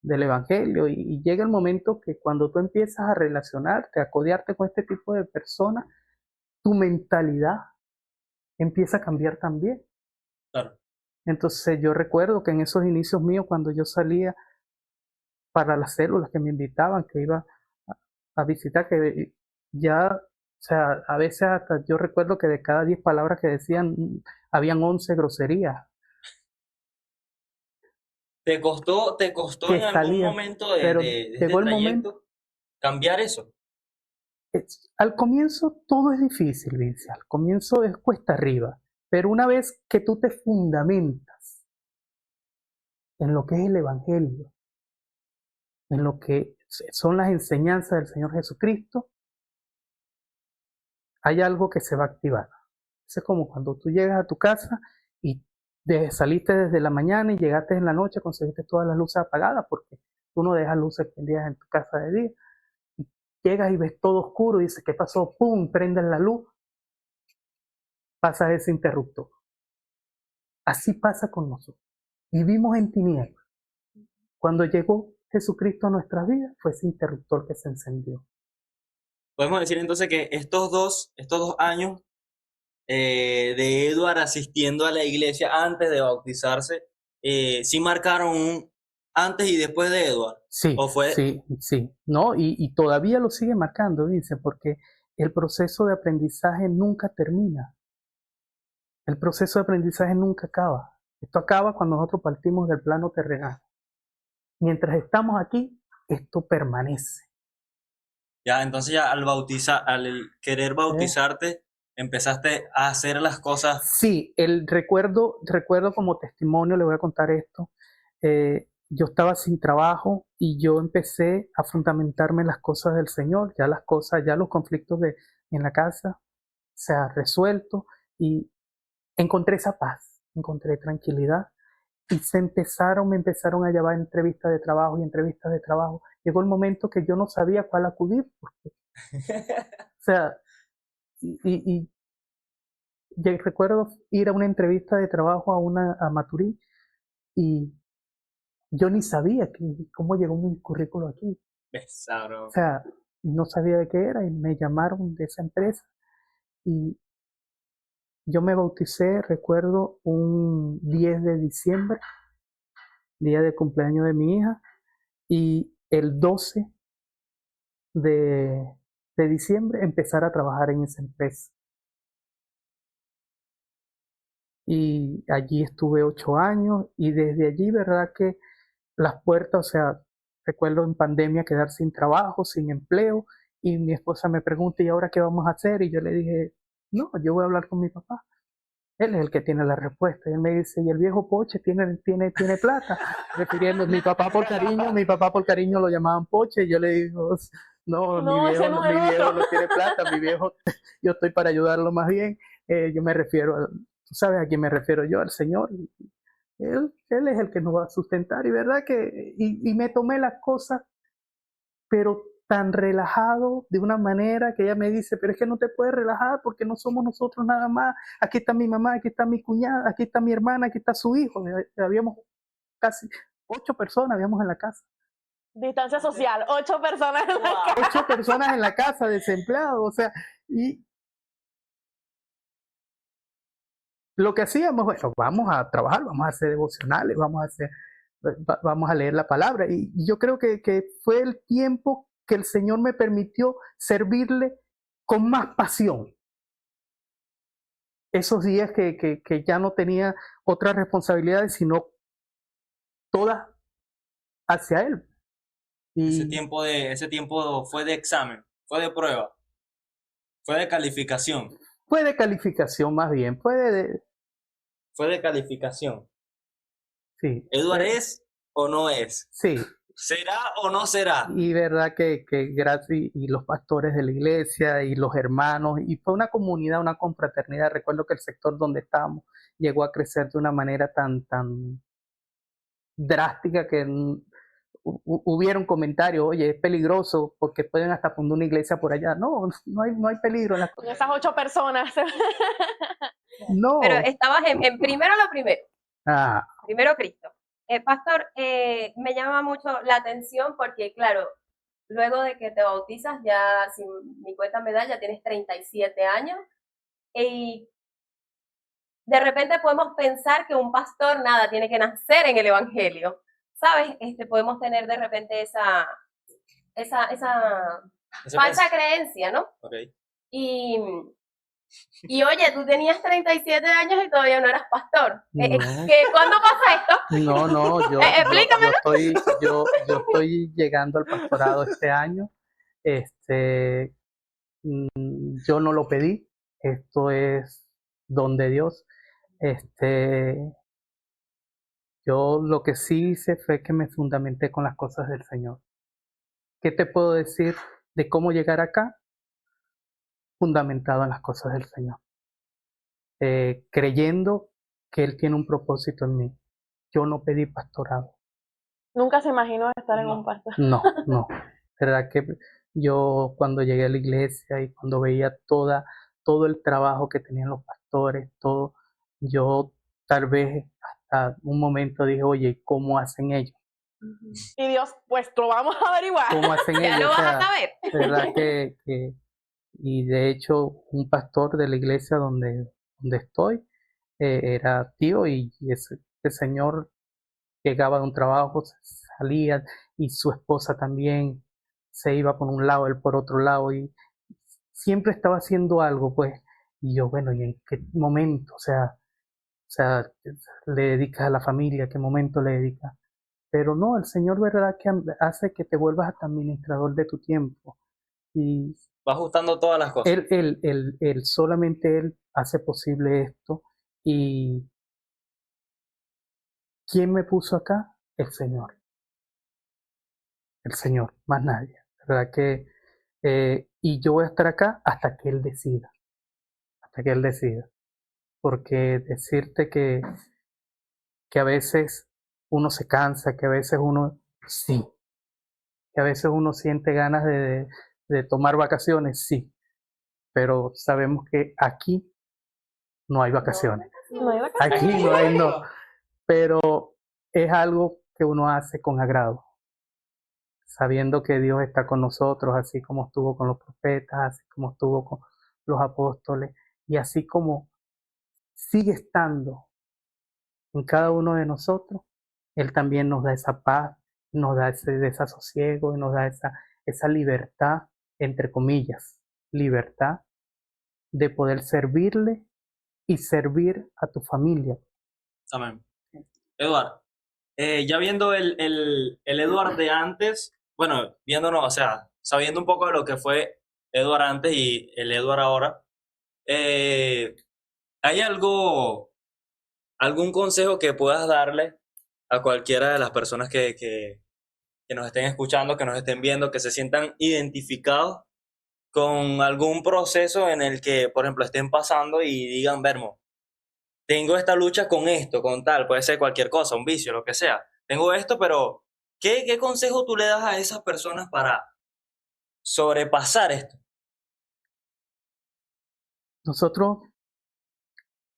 del Evangelio y llega el momento que cuando tú empiezas a relacionarte, a codearte con este tipo de personas, tu mentalidad empieza a cambiar también. Claro. Entonces yo recuerdo que en esos inicios míos, cuando yo salía para las células que me invitaban, que iba a visitar, que ya, o sea, a veces hasta yo recuerdo que de cada 10 palabras que decían, habían 11 groserías ¿Te costó que en algún salían, momento pero de este llegó el momento, trayecto cambiar eso? al comienzo todo es difícil, Vince, al comienzo es cuesta arriba, pero una vez que tú te fundamentas en lo que es el Evangelio, en lo que son las enseñanzas del Señor Jesucristo, hay algo que se va a activar. Es como cuando tú llegas a tu casa y saliste desde la mañana y llegaste en la noche, conseguiste todas las luces apagadas porque tú no dejas luces prendidas en tu casa de día. Y llegas y ves todo oscuro y dices, ¿qué pasó? ¡Pum! Prendes la luz, pasa ese interruptor. Así pasa con nosotros. Vivimos en tinieblas. Cuando llegó Jesucristo a nuestras vidas, fue ese interruptor que se encendió. Podemos decir entonces que estos dos años de Edward asistiendo a la iglesia antes de bautizarse, sí marcaron un antes y después de Edward. Sí, ¿O fue? sí. No, y todavía lo sigue marcando, dice, porque el proceso de aprendizaje nunca termina. El proceso de aprendizaje nunca acaba. Esto acaba cuando nosotros partimos del plano terrenal. Mientras estamos aquí, esto permanece. Ya, entonces ya al querer bautizarte, empezaste a hacer las cosas. Sí, recuerdo como testimonio, le voy a contar esto. Yo estaba sin trabajo y yo empecé a fundamentarme en las cosas del Señor, ya los conflictos en la casa se han resuelto y encontré esa paz, encontré tranquilidad y me empezaron a llevar entrevistas de trabajo y entrevistas de trabajo. Llegó el momento que yo no sabía cuál acudir, porque, o sea, y yo recuerdo ir a una entrevista de trabajo a Maturín y yo ni sabía cómo llegó mi currículo aquí. O sea, no sabía de qué era y me llamaron de esa empresa y yo me bauticé, recuerdo, un 10 de diciembre, día de cumpleaños de mi hija, y el 12 de diciembre empezar a trabajar en esa empresa. Y allí estuve 8 años y desde allí, verdad que las puertas, o sea, recuerdo en pandemia quedar sin trabajo, sin empleo, y mi esposa me pregunta, ¿y ahora qué vamos a hacer? Y yo le dije, no, yo voy a hablar con mi papá. Él es el que tiene la respuesta. Y él me dice, ¿y el viejo Poche tiene plata? Refiriendo a mi papá por cariño lo llamaban Poche, y yo le digo, no, No, ese no es mi el viejo otro. no tiene plata, mi viejo, yo estoy para ayudarlo más bien. Yo me refiero, tú sabes a quién me refiero yo, al Señor. Él es el que nos va a sustentar, y verdad que, y me tomé las cosas, pero tan relajado, de una manera que ella me dice, pero es que no te puedes relajar porque no somos nosotros nada más, aquí está mi mamá, aquí está mi cuñada, aquí está mi hermana, aquí está su hijo, habíamos casi 8 personas habíamos en la casa. Distancia social, 8 personas en la casa. 8 personas en la casa, desempleados, o sea, y lo que hacíamos, bueno, vamos a trabajar, vamos a hacer devocionales, vamos a leer la palabra. Y yo creo que fue el tiempo que el Señor me permitió servirle con más pasión. Esos días que ya no tenía otras responsabilidades, sino todas hacia Él. Ese Y tiempo fue de examen, fue de prueba, fue de calificación, fue de calificación más bien, fue de calificación. sí. ¿Eduard es o no es? Sí. ¿Será o no será? Y verdad que gracias y los pastores de la iglesia y los hermanos, y fue una comunidad, una confraternidad. Recuerdo que el sector donde estábamos llegó a crecer de una manera tan drástica que hubieron comentarios, oye, es peligroso porque pueden hasta poner una iglesia por allá. No, no hay peligro en las Con cosas. esas 8 personas. No. Pero estabas en primero lo primero. Ah, Primero Cristo. Pastor, me llama mucho la atención porque, claro, luego de que te bautizas, ya sin mi cuenta me da, ya tienes 37 años. Y de repente podemos pensar que un pastor, nada, tiene que nacer en el Evangelio. ¿Sabes? Podemos tener de repente esa falsa creencia, ¿no? Okay. Y oye, tú tenías 37 años y todavía no eras pastor. no. ¿Cuándo pasa esto? No, Explícame. yo estoy llegando al pastorado este año. Yo no lo pedí, esto es don de Dios. Yo lo que sí hice fue que me fundamenté con las cosas del Señor. ¿Qué te puedo decir de cómo llegar acá? Fundamentado en las cosas del Señor. Creyendo que Él tiene un propósito en mí. Yo no pedí pastorado. Nunca se imaginó estar en un pastor. No. Verdad que yo cuando llegué a la iglesia y cuando veía todo el trabajo que tenían los pastores, todo, yo tal vez hasta un momento dije, oye, ¿cómo hacen ellos? Y Dios, pues lo vamos a averiguar. ¿Cómo hacen Ya ellos? lo O vas sea, a saber. verdad y de hecho un pastor de la iglesia donde estoy era tío y ese señor llegaba de un trabajo, salía y su esposa también se iba por un lado, él por otro lado y siempre estaba haciendo algo, pues. Y yo, bueno, ¿y en qué momento? O sea, le dedicas a la familia, ¿qué momento le dedicas? pero no, el Señor, ¿verdad?, que hace que te vuelvas hasta administrador de tu tiempo. Y Va ajustando todas las cosas. solamente Él hace posible esto. ¿Y quién me puso acá? El Señor. El Señor, más nadie. ¿Verdad que? Y yo voy a estar acá hasta que Él decida. Hasta que Él decida. Porque decirte que a veces uno se cansa, que a veces uno sí, que a veces uno siente ganas de tomar vacaciones, sí, pero sabemos que aquí no hay vacaciones. No hay vacaciones. Aquí no hay, no, pero es algo que uno hace con agrado, sabiendo que Dios está con nosotros, así como estuvo con los profetas, así como estuvo con los apóstoles, y así como sigue estando en cada uno de nosotros, Él también nos da esa paz, nos da ese desasosiego y nos da esa libertad, entre comillas, libertad de poder servirle y servir a tu familia. Amén. Eduardo, ya viendo el Eduardo de antes, bueno, viéndonos, o sea, sabiendo un poco de lo que fue Eduardo antes y el Eduardo ahora, ¿hay algún consejo que puedas darle a cualquiera de las personas que nos estén escuchando, que nos estén viendo, que se sientan identificados con algún proceso en el que, por ejemplo, estén pasando y digan, Vermo, tengo esta lucha con esto, con tal, puede ser cualquier cosa, un vicio, lo que sea. Tengo esto, pero ¿qué consejo tú le das a esas personas para sobrepasar esto? Nosotros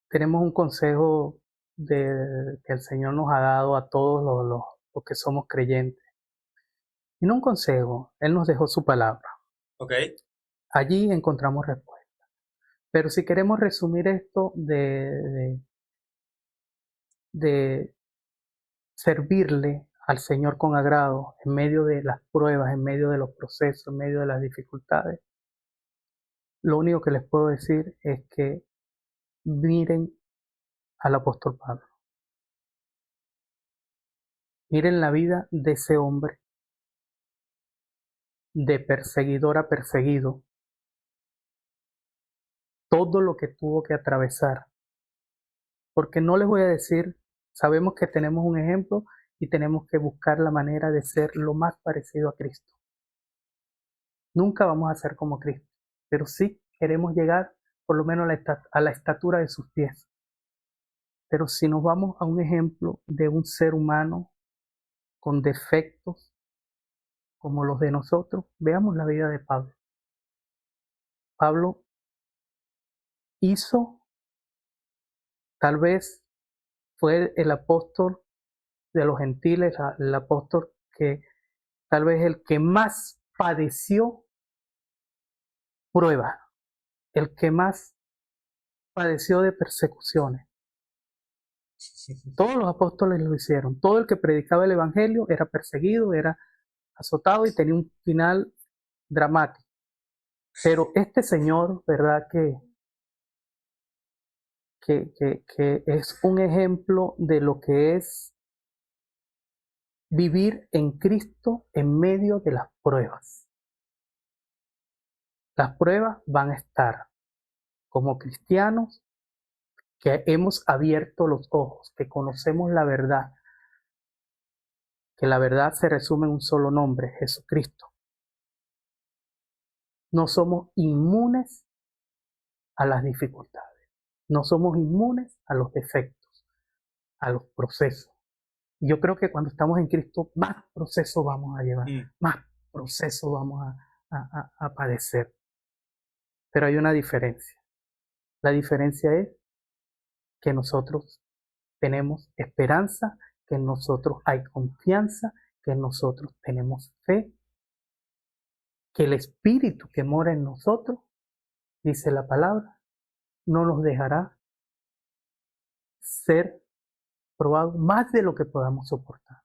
tenemos un consejo que el Señor nos ha dado a todos los que somos creyentes. Y no un consejo, Él nos dejó su palabra. ¿Ok? Allí encontramos respuesta. Pero si queremos resumir esto de servirle al Señor con agrado en medio de las pruebas, en medio de los procesos, en medio de las dificultades, lo único que les puedo decir es que miren al apóstol Pablo. Miren la vida de ese hombre, de perseguidor a perseguido, todo lo que tuvo que atravesar. Porque no les voy a decir, sabemos que tenemos un ejemplo y tenemos que buscar la manera de ser lo más parecido a Cristo. Nunca vamos a ser como Cristo, pero sí queremos llegar por lo menos a la estatura de sus pies. Pero si nos vamos a un ejemplo de un ser humano con defectos como los de nosotros, veamos la vida de Pablo. Pablo hizo, tal vez fue el apóstol de los gentiles, el apóstol que tal vez el que más padeció pruebas, el que más padeció de persecuciones. Todos los apóstoles lo hicieron. Todo el que predicaba el evangelio era perseguido, era azotado y tenía un final dramático. Pero este señor, ¿verdad? Que es un ejemplo de lo que es vivir en Cristo en medio de las pruebas. Las pruebas van a estar. Como cristianos que hemos abierto los ojos, que conocemos la verdad, que la verdad se resume en un solo nombre, Jesucristo. No somos inmunes a las dificultades, no somos inmunes a los defectos, a los procesos. Yo creo que cuando estamos en Cristo, más procesos vamos a llevar, más procesos vamos a padecer. Pero hay una diferencia. La diferencia es que nosotros tenemos esperanza, que en nosotros hay confianza, que en nosotros tenemos fe, que el Espíritu que mora en nosotros, dice la palabra, no nos dejará ser probados más de lo que podamos soportar.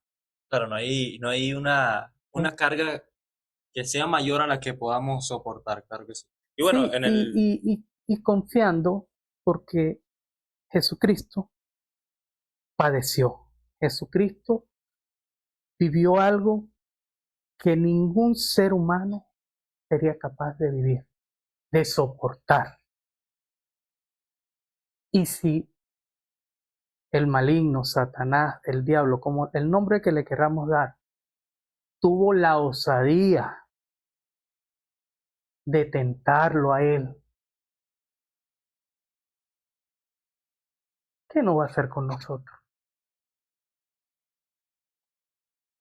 Claro, no hay una carga que sea mayor a la que podamos soportar, claro que sí. Y bueno, sí, y confiando porque Jesucristo padeció. Jesucristo vivió algo que ningún ser humano sería capaz de vivir, de soportar. Y si el maligno, Satanás, el diablo, como el nombre que le queramos dar, tuvo la osadía de tentarlo a él, ¿qué no va a hacer con nosotros?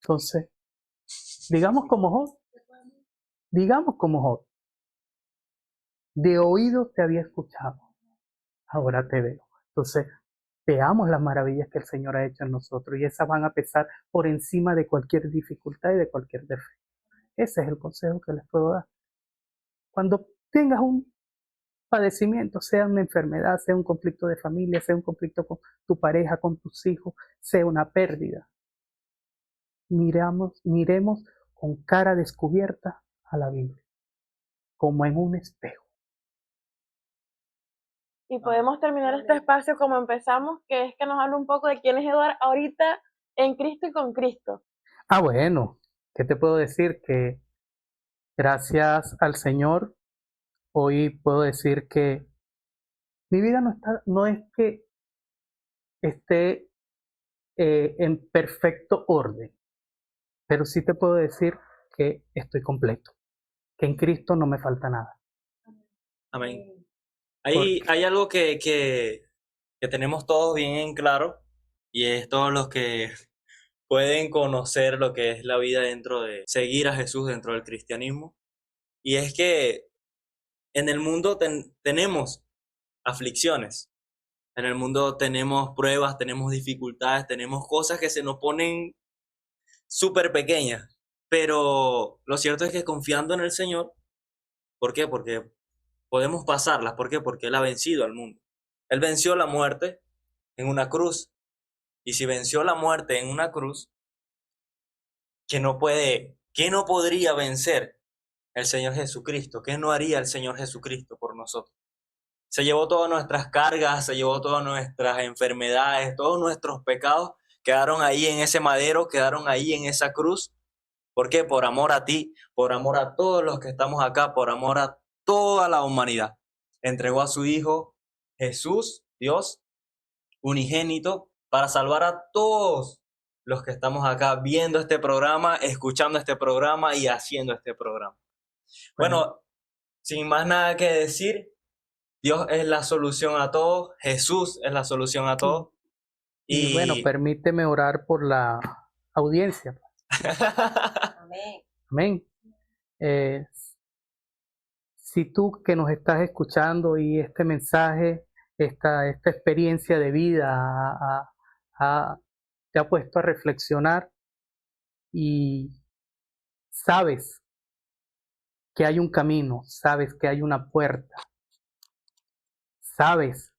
Entonces, digamos como Job, de oído te había escuchado, ahora te veo. Entonces, veamos las maravillas que el Señor ha hecho en nosotros y esas van a pesar por encima de cualquier dificultad y de cualquier defecto. Ese es el consejo que les puedo dar. Cuando tengas un padecimiento, sea una enfermedad, sea un conflicto de familia, sea un conflicto con tu pareja, con tus hijos, sea una pérdida, miremos con cara descubierta a la Biblia, como en un espejo. Y podemos terminar este espacio como empezamos, que es que nos hable un poco de quién es Eduard ahorita en Cristo y con Cristo. Bueno, ¿qué te puedo decir? Que gracias al Señor, hoy puedo decir que mi vida no es que esté en perfecto orden, pero sí te puedo decir que estoy completo, que en Cristo no me falta nada. Amén. Hay algo que tenemos todos bien en claro, y es todos los que pueden conocer lo que es la vida dentro de seguir a Jesús dentro del cristianismo, y es que en el mundo tenemos aflicciones, en el mundo tenemos pruebas, tenemos dificultades, tenemos cosas que se nos ponen súper pequeñas, pero lo cierto es que confiando en el Señor, ¿por qué? Porque podemos pasarlas. ¿Por qué? Porque Él ha vencido al mundo. Él venció la muerte en una cruz. Y si venció la muerte en una cruz, ¿qué no podría vencer el Señor Jesucristo? ¿Qué no haría el Señor Jesucristo por nosotros? Se llevó todas nuestras cargas, se llevó todas nuestras enfermedades, todos nuestros pecados, quedaron ahí en ese madero, quedaron ahí en esa cruz. ¿Por qué? Por amor a ti, por amor a todos los que estamos acá, por amor a toda la humanidad. Entregó a su Hijo Jesús, Dios, unigénito, para salvar a todos los que estamos acá viendo este programa, escuchando este programa y haciendo este programa. Bueno, sin más nada que decir, Dios es la solución a todo, Jesús es la solución a todo. Y bueno, permíteme orar por la audiencia. Amén. Amén. Si tú que nos estás escuchando y este mensaje, esta experiencia de vida te ha puesto a reflexionar y sabes que hay un camino, sabes que hay una puerta, sabes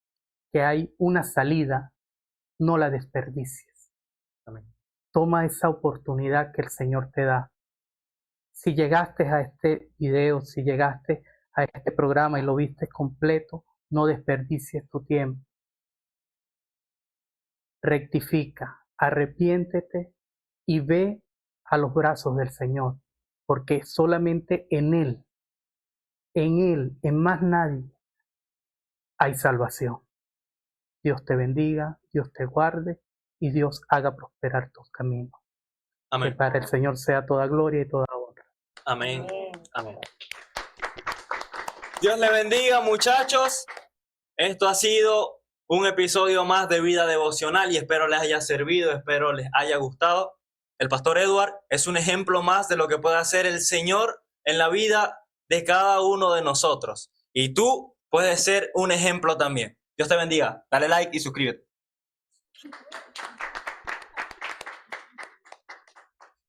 que hay una salida, no la desperdicies. Amén. Toma esa oportunidad que el Señor te da. Si llegaste a este video, si llegaste a este programa y lo viste completo, no desperdicies tu tiempo. Rectifica, arrepiéntete y ve a los brazos del Señor, porque solamente en Él, en más nadie, hay salvación. Dios te bendiga, Dios te guarde y Dios haga prosperar tus caminos. Amén. Que para el Señor sea toda gloria y toda honra. Amén. Amén. Dios le bendiga, muchachos. Esto ha sido un episodio más de Vida Devocional y espero les haya servido, espero les haya gustado. El pastor Eduard es un ejemplo más de lo que puede hacer el Señor en la vida de cada uno de nosotros. Y tú puedes ser un ejemplo también. Dios te bendiga. Dale like y suscríbete.